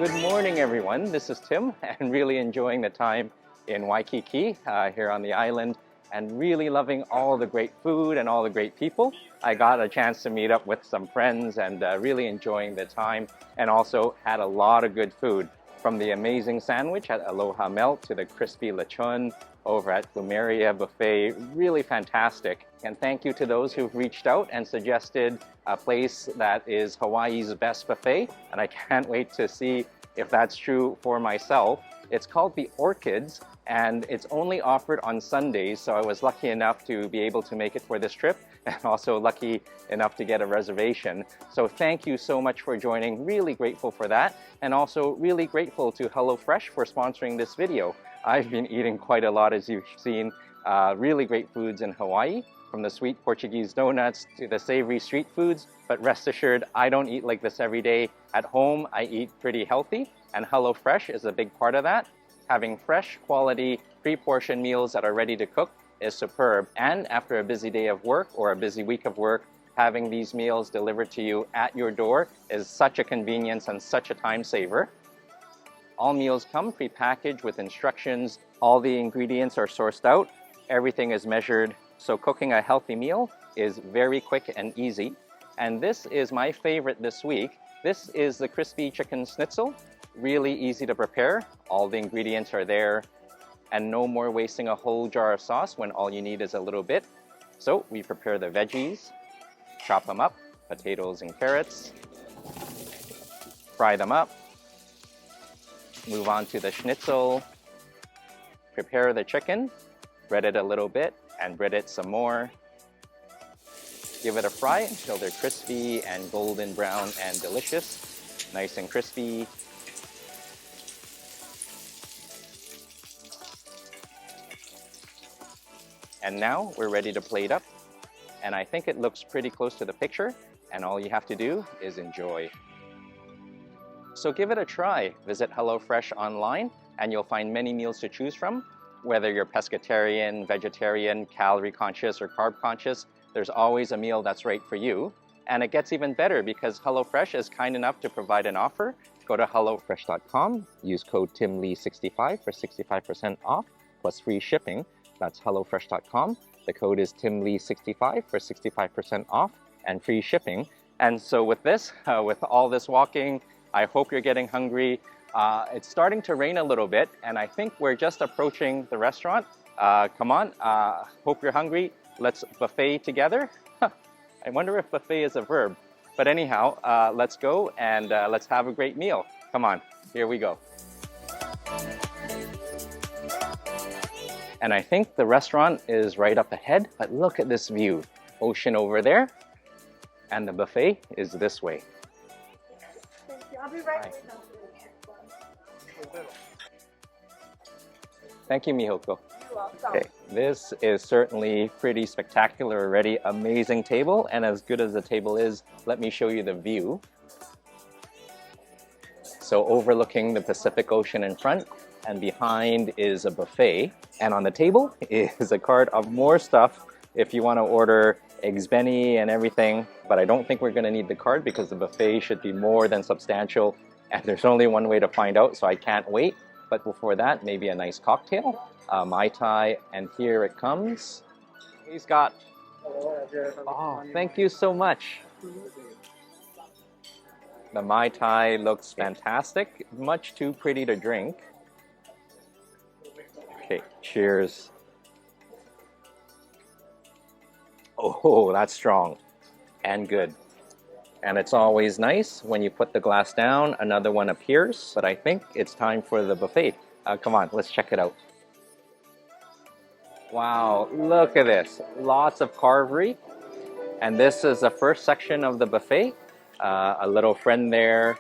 Good morning, everyone. This is Tim, and really enjoying the time in Waikiki here on the island, and really loving all the great food and all the great people. I got a chance to meet up with some friends and really enjoying the time, and also had a lot of good food, from the amazing sandwich at Aloha Melt to the crispy Lechon over at Plumeria Buffet. Really fantastic. And thank you to those who've reached out and suggested a place that is Hawaii's best buffet, and I can't wait to see if that's true for myself. It's called the Orchids, and it's only offered on Sundays, so I was lucky enough to be able to make it for this trip, and also lucky enough to get a reservation. So thank you so much for joining. Really grateful for that, and also really grateful to HelloFresh for sponsoring this video. I've been eating quite a lot, as you've seen. Really great foods in Hawaii, from the sweet Portuguese donuts to the savory street foods. But rest assured, I don't eat like this every day. At home, I eat pretty healthy, and HelloFresh is a big part of that. Having fresh, quality, pre-portioned meals that are ready to cook is superb. And after a busy day of work or a busy week of work, having these meals delivered to you at your door is such a convenience and such a time saver. All meals come pre-packaged with instructions. All the ingredients are sourced out. Everything is measured. So cooking a healthy meal is very quick and easy. And this is my favorite this week. This is the crispy chicken schnitzel. Really easy to prepare. All the ingredients are there. And no more wasting a whole jar of sauce when all you need is a little bit. So we prepare the veggies, chop them up, potatoes and carrots, fry them up, move on to the schnitzel, prepare the chicken, bread it a little bit, and bread it some more. Give it a fry until they're crispy and golden brown and delicious. Nice and crispy. And now we're ready to plate up. And I think it looks pretty close to the picture, and all you have to do is enjoy. So give it a try. Visit HelloFresh online, and you'll find many meals to choose from. Whether you're pescatarian, vegetarian, calorie conscious, or carb conscious, there's always a meal that's right for you. And it gets even better because HelloFresh is kind enough to provide an offer. Go to HelloFresh.com, use code TIMLEE65 for 65% off, plus free shipping. That's HelloFresh.com. The code is TIMLEE65 for 65% off and free shipping. And so with this, with all this walking, I hope you're getting hungry. It's starting to rain a little bit, and I think we're just approaching the restaurant. Come on, hope you're hungry. Let's buffet together. I wonder if buffet is a verb. But anyhow, let's go and let's have a great meal. Come on, here we go. And I think the restaurant is right up ahead, but look at this view. Ocean over there, and the buffet is this way. Thank you. I'll be right with you. Thank you, Mihoko. You're welcome. Okay, this is certainly pretty spectacular already. Amazing table, and as good as the table is, let me show you the view. So overlooking the Pacific Ocean in front, and behind is a buffet. And on the table is a cart of more stuff if you want to order eggs benny and everything. But I don't think we're going to need the card because the buffet should be more than substantial. And there's only one way to find out, so I can't wait. But before that, maybe a nice cocktail, Mai Tai, and here it comes. He's got... Oh, thank you so much. The Mai Tai looks fantastic, much too pretty to drink. Okay, cheers. Oh, that's strong and good. And it's always nice when you put the glass down, another one appears. But I think it's time for the buffet. Come on, let's check it out. Wow, look at this. Lots of Carvery. And this is the first section of the buffet. A little friend there,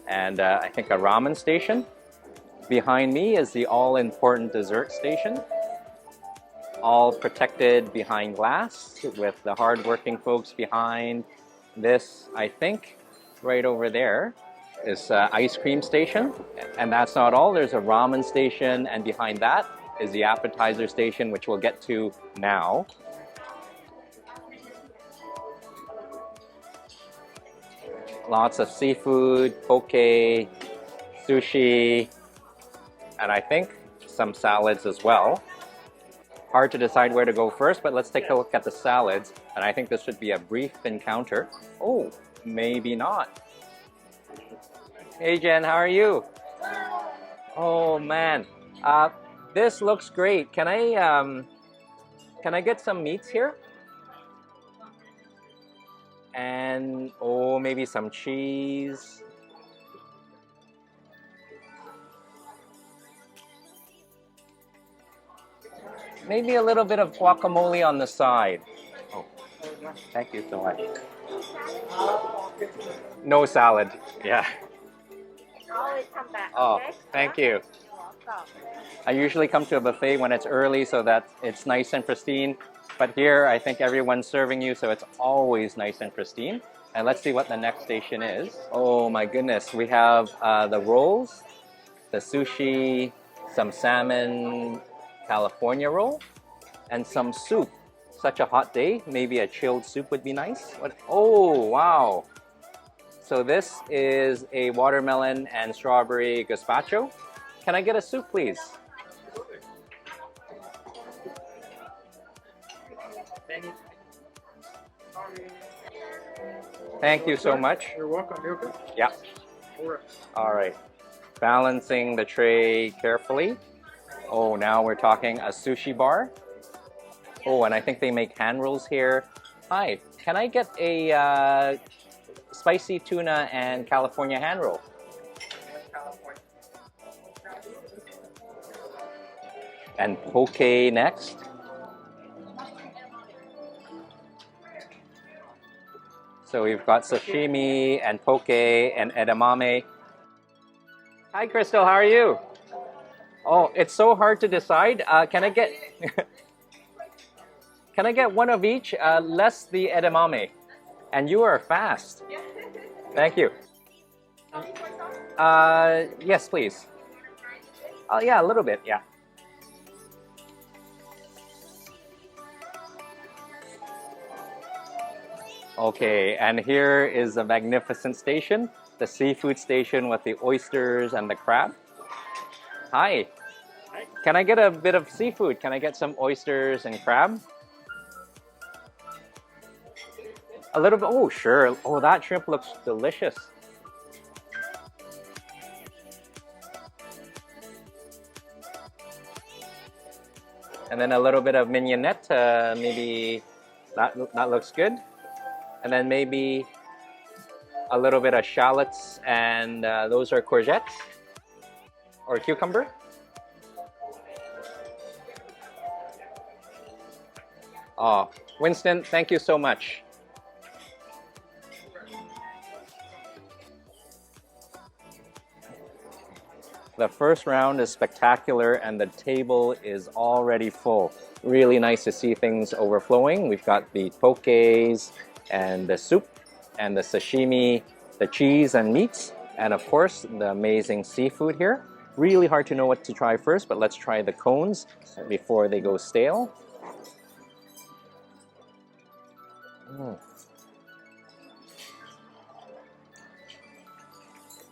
and I think a ramen station. Behind me is the all-important dessert station. All protected behind glass with the hard-working folks behind. This, I think, right over there is ice cream station. And that's not all. There's a ramen station, and behind that is the appetizer station, which we'll get to now. Lots of seafood, poke, sushi, and I think some salads as well. Hard to decide where to go first, but let's take a look at the salads. And I think this should be a brief encounter. Oh, maybe not. Hey Jen, how are you? Oh man, this looks great. Can I get some meats here? And oh, maybe some cheese. Maybe a little bit of guacamole on the side. Oh, thank you so much. No salad. Yeah. Always come back. Oh, Okay? thank you. You're welcome. I usually come to a buffet when it's early so that it's nice and pristine. But here, I think everyone's serving you, so it's always nice and pristine. And let's see what the next station is. Oh my goodness, we have the rolls, the sushi, some salmon California roll, and some soup. Such a hot day, maybe a chilled soup would be nice. Oh, wow. So this is a watermelon and strawberry gazpacho. Can I get a soup, please? Thank you so much. You're welcome. You're okay. Yeah. All right. Balancing the tray carefully. Oh, now we're talking a sushi bar. Oh, and I think they make hand rolls here. Hi, can I get a spicy tuna and California hand roll? And poke next. So we've got sashimi and poke and edamame. Hi, Crystal, how are you? Oh, it's so hard to decide. Can I get can I get one of each, less the edamame? And you are fast. Thank you. Yes, please. Oh, yeah, a little bit, yeah. Okay, and here is a magnificent station, the seafood station with the oysters and the crab. Hi. Can I get a bit of seafood? Can I get some oysters and crab? A little bit, oh sure. Oh, that shrimp looks delicious. And then a little bit of mignonette, maybe that looks good. And then maybe a little bit of shallots, and those are courgettes or cucumber. Oh, Winston, thank you so much. The first round is spectacular and the table is already full. Really nice to see things overflowing. We've got the pokés and the soup and the sashimi, the cheese and meats, and of course the amazing seafood here. Really hard to know what to try first, but let's try the cones before they go stale.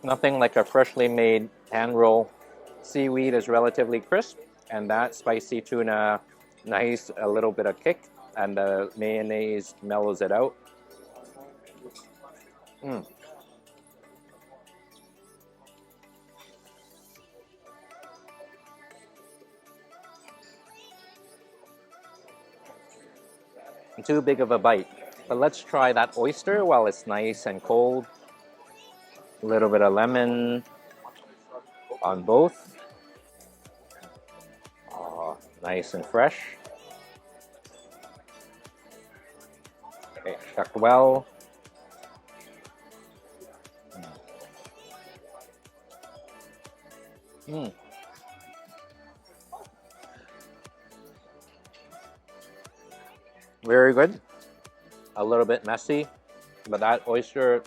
Nothing like a freshly made hand roll. Seaweed is relatively crisp, and that spicy tuna, nice, a little bit of kick, and the mayonnaise mellows it out. Too big of a bite, but let's try that oyster while it's nice and cold. A little bit of lemon on both. Oh, nice and fresh. Okay, shucked well. Very good. A little bit messy, but that oyster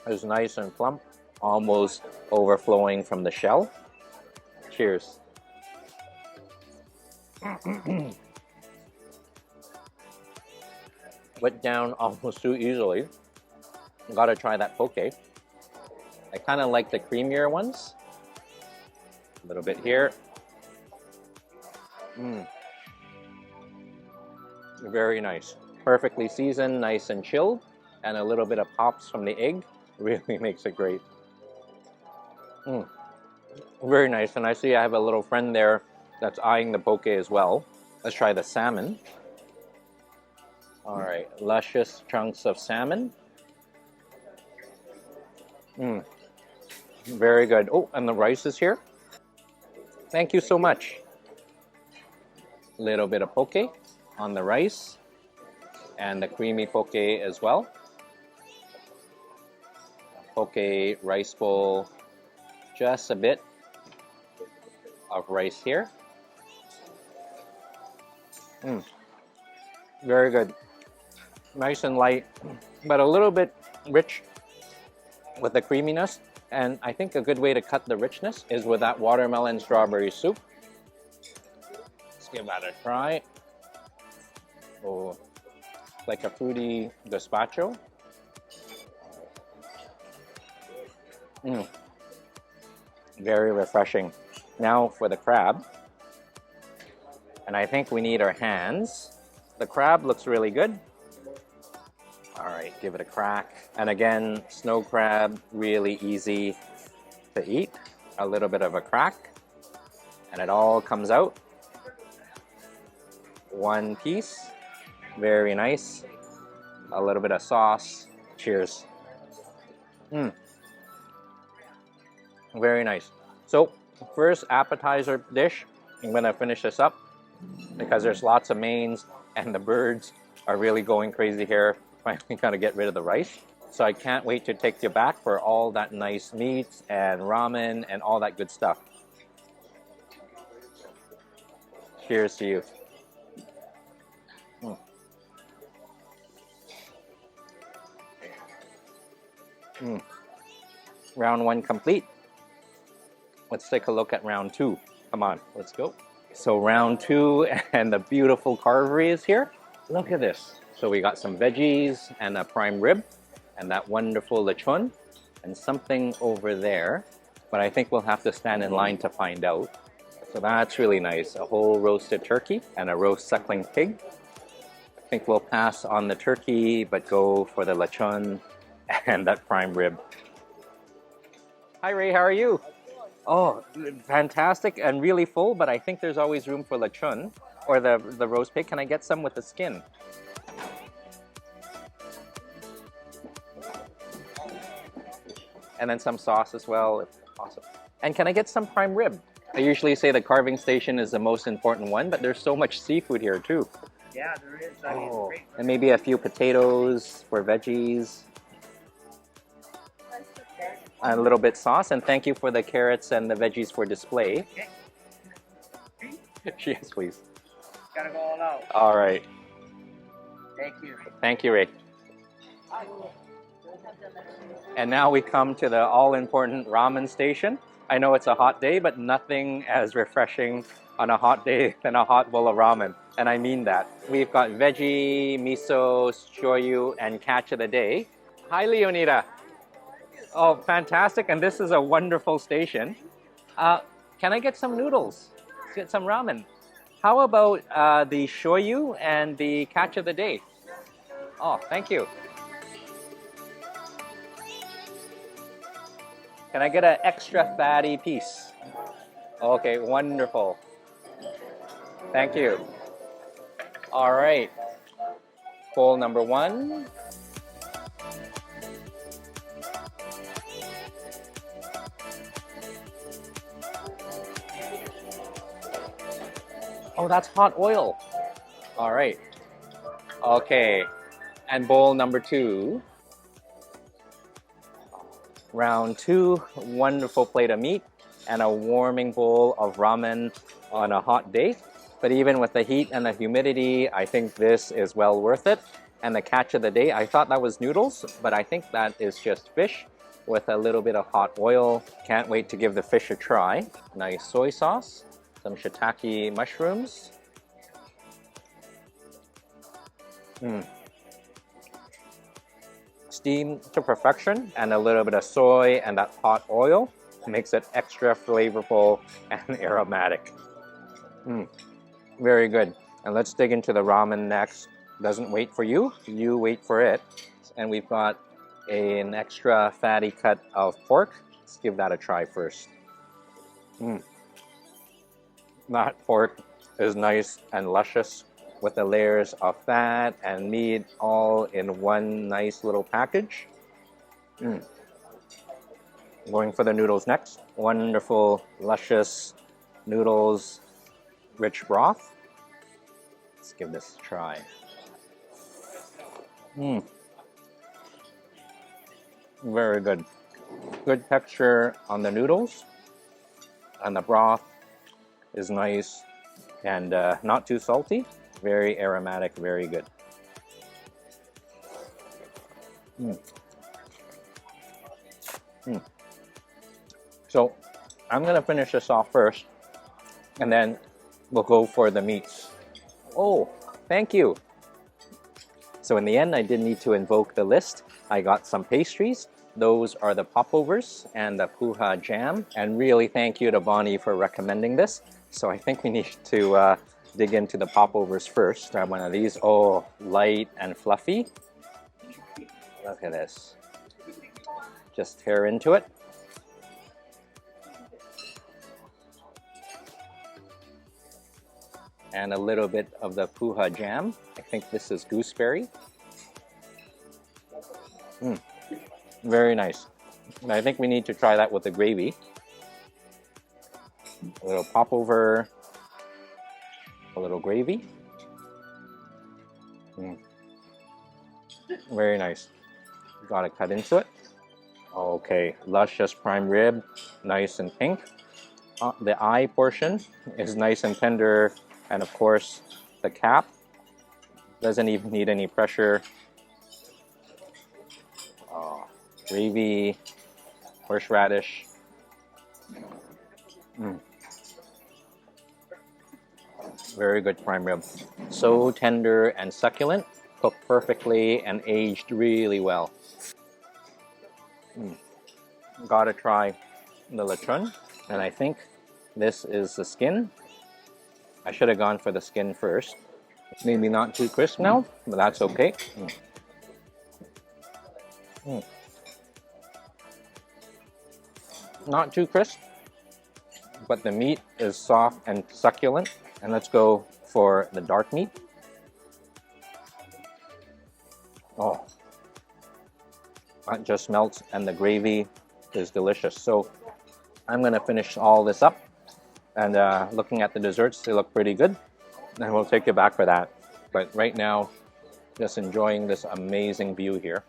is nice and plump, almost overflowing from the shell. Cheers. Went down almost too easily. Gotta try that poke. I kind of like the creamier ones. A little bit here. Very nice. Perfectly seasoned, nice and chilled, and a little bit of pops from the egg really makes it great. Very nice. And I see I have a little friend there that's eyeing the poke as well. Let's try the salmon. All right, luscious chunks of salmon. Very good. Oh, and the rice is here. Thank you so much. Little bit of poke on the rice and the creamy poke as well. Poke rice bowl, just a bit of rice here. Very good. Nice and light, but a little bit rich with the creaminess. And I think a good way to cut the richness is with that watermelon strawberry soup. Let's give that a try. Oh, like a fruity gazpacho. Very refreshing. Now for the crab. And I think we need our hands. The crab looks really good. All right, give it a crack. And again, snow crab, really easy to eat. A little bit of a crack, and it all comes out. One piece, very nice. A little bit of sauce. Cheers. Very nice. So, first appetizer dish, I'm gonna finish this up because there's lots of mains and the birds are really going crazy here. Finally gotta get rid of the rice. So I can't wait to take you back for all that nice meats and ramen and all that good stuff. Cheers to you. Round one complete. Let's take a look at round two. Come on, let's go. So round two, and the beautiful Carvery is here. Look at this. So we got some veggies and a prime rib and that wonderful lechon and something over there, but I think we'll have to stand in line to find out. So that's really nice. A whole roasted turkey and a roast suckling pig. I think we'll pass on the turkey, but go for the lechon and that prime rib. Hi Ray, how are you? Oh, fantastic and really full, but I think there's always room for lechon or the roast pig. Can I get some with the skin? And then some sauce as well, if possible. And can I get some prime rib? I usually say the carving station is the most important one, but there's so much seafood here too. Yeah, there is. I mean, great. And maybe a few potatoes for veggies. A little bit sauce, and thank you for the carrots and the veggies for display. Okay. Yes, please. Gotta go all out. All right. Thank you. Thank you, Ray. And now we come to the all-important ramen station. I know it's a hot day, but nothing as refreshing on a hot day than a hot bowl of ramen. And I mean that. We've got veggie, miso, shoyu, and catch of the day. Hi, Leonida. Oh, fantastic. And this is a wonderful station. Can I get some noodles? Let's get some ramen. How about the shoyu and the catch of the day? Oh, thank you. Can I get an extra fatty piece? Okay, wonderful. Thank you. All right. Bowl number one. Oh, that's hot oil. All right. Okay. And bowl number two. Round two, wonderful plate of meat and a warming bowl of ramen on a hot day. But even with the heat and the humidity, I think this is well worth it. And the catch of the day, I thought that was noodles, but I think that is just fish with a little bit of hot oil. Can't wait to give the fish a try. Nice soy sauce, some shiitake mushrooms. Steamed to perfection, and a little bit of soy and that hot oil. makes it extra flavorful and aromatic. Very good. And let's dig into the ramen next. Doesn't wait for you, you wait for it. And we've got an extra fatty cut of pork. Let's give that a try first. That pork is nice and luscious with the layers of fat and meat all in one nice little package. Going for the noodles next. Wonderful, luscious noodles, rich broth. Let's give this a try. Very good. Good texture on the noodles, and the broth is nice and not too salty. Very aromatic, very good. So I'm gonna finish this off first, and then we'll go for the meats. Oh, thank you. So in the end, I didn't need to invoke the list. I got some pastries. Those are the popovers and the puha jam. And really thank you to Bonnie for recommending this. So I think we need to dig into the popovers first. Grab one of these. Oh, light and fluffy. Look at this. Just tear into it. And a little bit of the puha jam. I think this is gooseberry. Very nice. And I think we need to try that with the gravy. A little popover, a little gravy. Very nice. Gotta cut into it. Okay, luscious prime rib, nice and pink. The eye portion is nice and tender, and of course the cap doesn't even need any pressure. Gravy, horseradish. Very good prime rib. So tender and succulent, cooked perfectly and aged really well. Gotta try the lechon, and I think this is the skin. I should have gone for the skin first. It's maybe not too crisp now, but that's okay. Not too crisp, but the meat is soft and succulent. And let's go for the dark meat. Oh, that just melts, and the gravy is delicious. So I'm gonna finish all this up, and looking at the desserts, they look pretty good, and we'll take you back for that. But right now, just enjoying this amazing view here.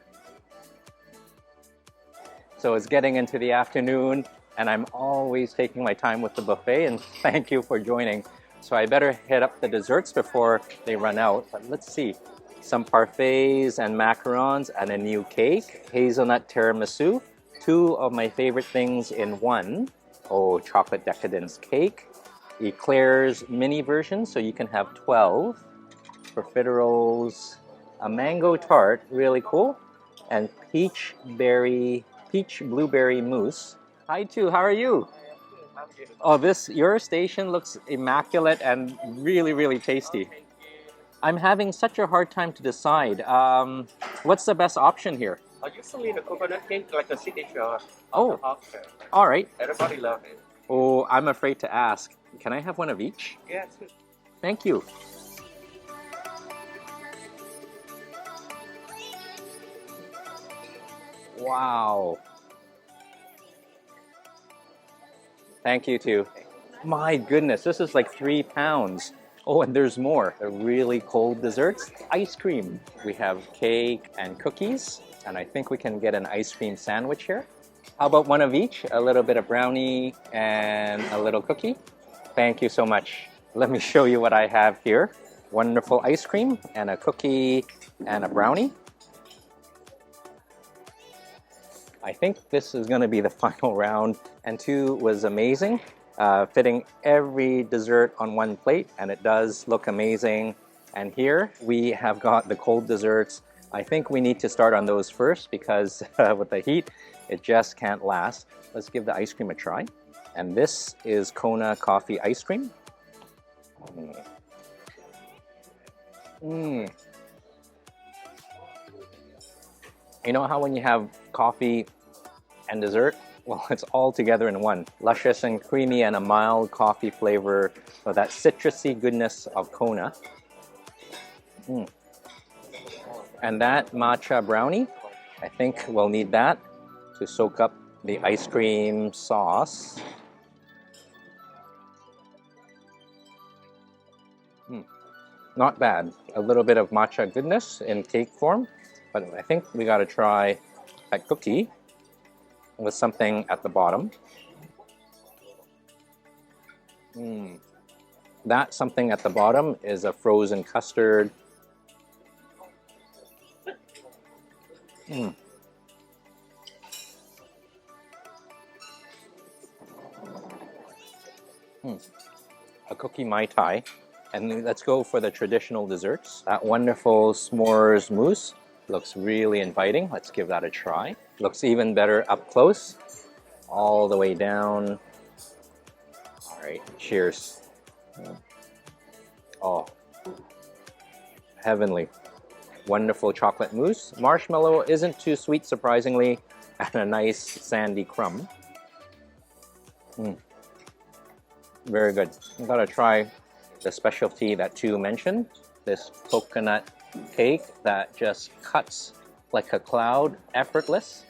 So it's getting into the afternoon, and I'm always taking my time with the buffet, and thank you for joining. So I better hit up the desserts before they run out. But let's see. Some parfaits and macarons and a new cake. Hazelnut tiramisu. Two of my favorite things in one. Oh, chocolate decadence cake. Eclairs mini version, so you can have 12. Profiteroles. A mango tart, really cool. And peach blueberry mousse. Hi, Tu, how are you? Oh, your station looks immaculate and really, really tasty. I'm having such a hard time to decide. What's the best option here? Usually the coconut cake, like a signature. Oh, all right. Everybody loves it. Oh, I'm afraid to ask. Can I have one of each? Yes. Thank you. Wow. Thank you, too. My goodness, this is like 3 pounds. Oh, and there's more. They're really cold desserts. Ice cream. We have cake and cookies, and I think we can get an ice cream sandwich here. How about one of each? A little bit of brownie and a little cookie. Thank you so much. Let me show you what I have here. Wonderful ice cream and a cookie and a brownie. I think this is going to be the final round, and Tu was amazing, fitting every dessert on one plate, and it does look amazing. And here we have got the cold desserts. I think we need to start on those first because with the heat, It just can't last. Let's give the ice cream a try. And this is Kona coffee ice cream. You know how when you have coffee and dessert? Well, it's all together in one. Luscious and creamy and a mild coffee flavor with that citrusy goodness of Kona. And that matcha brownie, I think we'll need that to soak up the ice cream sauce. Not bad. A little bit of matcha goodness in cake form, but I think we gotta try that cookie with something at the bottom. That something at the bottom is a frozen custard. A cookie Mai Tai. And let's go for the traditional desserts. That wonderful s'mores mousse looks really inviting. Let's give that a try. Looks even better up close, all the way down. All right, cheers. Oh, heavenly. Wonderful chocolate mousse. Marshmallow isn't too sweet, surprisingly, and a nice sandy crumb. Very good. I'm gonna try the specialty that Tu mentioned, this coconut cake that just cuts like a cloud, effortless,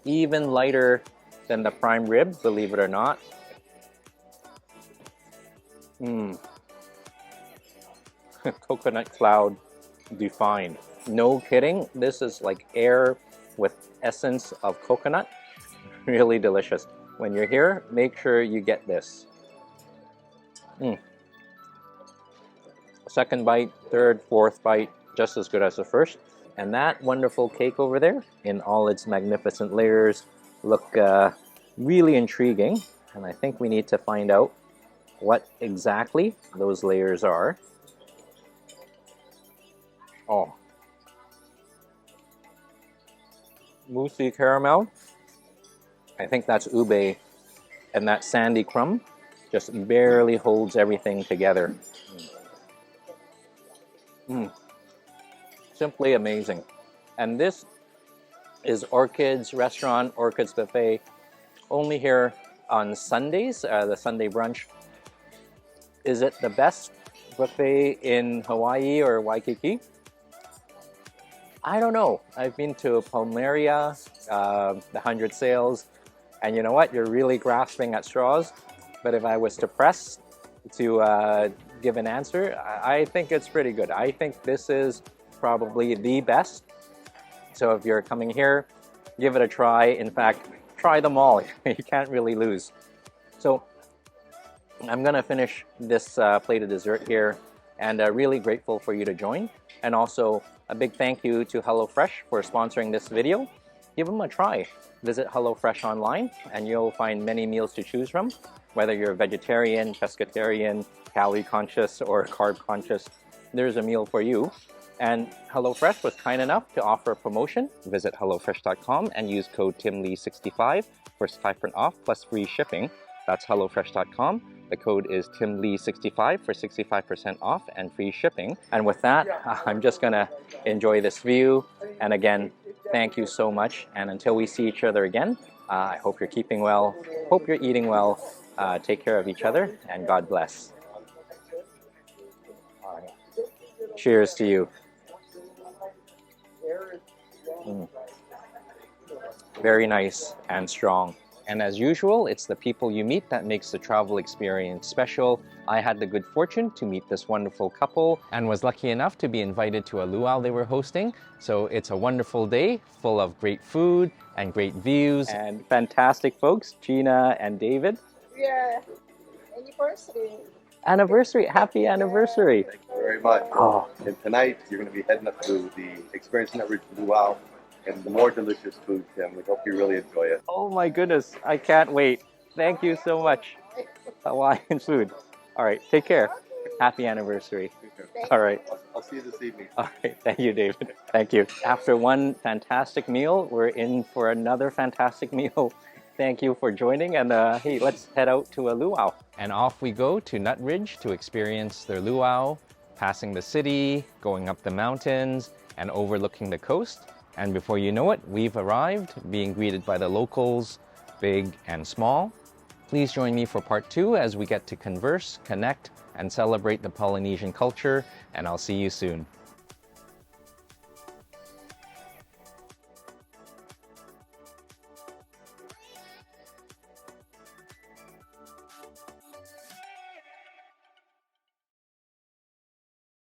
even lighter than the prime rib, believe it or not. Coconut cloud defined. No kidding, this is like air with essence of coconut. Really delicious. When you're here, make sure you get this. Second bite, third, fourth bite, just as good as the first. And that wonderful cake over there, in all its magnificent layers, look really intriguing. And I think we need to find out what exactly those layers are. Oh. Moussey caramel. I think that's ube. And that sandy crumb just barely holds everything together. Simply amazing. And this is Orchids restaurant, Orchids buffet, only here on Sundays, the Sunday brunch. Is it the best buffet in Hawaii or Waikiki? I don't know. I've been to Palmeria, the 100 Sails, and you know what? You're really grasping at straws. But if I was to press to give an answer, I think it's pretty good. I think this is probably the best. So if you're coming here, give it a try. In fact, try them all. You can't really lose. So I'm gonna finish this plate of dessert here, and really grateful for you to join. And also a big thank you to HelloFresh for sponsoring this video. Give them a try. Visit HelloFresh online and you'll find many meals to choose from. Whether you're vegetarian, pescatarian, calorie conscious, or carb conscious, there's a meal for you. And HelloFresh was kind enough to offer a promotion. Visit HelloFresh.com and use code TimLee65 for 5% off plus free shipping. That's HelloFresh.com. The code is TimLee65 for 65% off and free shipping. And with that, I'm just gonna enjoy this view. And again, thank you so much. And until we see each other again, I hope you're keeping well, hope you're eating well, take care of each other, and God bless. All right. Cheers to you. Very nice and strong. And as usual, it's the people you meet that makes the travel experience special. I had the good fortune to meet this wonderful couple and was lucky enough to be invited to a luau they were hosting. So it's a wonderful day full of great food and great views. And fantastic folks, Gina and David. Yeah, anniversary. Anniversary, happy anniversary. Thank you very much. Oh. And tonight, you're going to be heading up to the Experience Nutridge Luau and the more delicious food, Tim. We hope you really enjoy it. Oh my goodness, I can't wait. Thank you so much. Hawaiian food. All right, take care. Happy anniversary. All right. I'll see you this evening. All right. Thank you, David. Thank you. After one fantastic meal, we're in for another fantastic meal. Thank you for joining. And hey, let's head out to a luau. And off we go to Nutridge to experience their luau, passing the city, going up the mountains, and overlooking the coast. And before you know it, we've arrived, being greeted by the locals, big and small. Please join me for part 2 as we get to converse, connect, and celebrate the Polynesian culture, and I'll see you soon.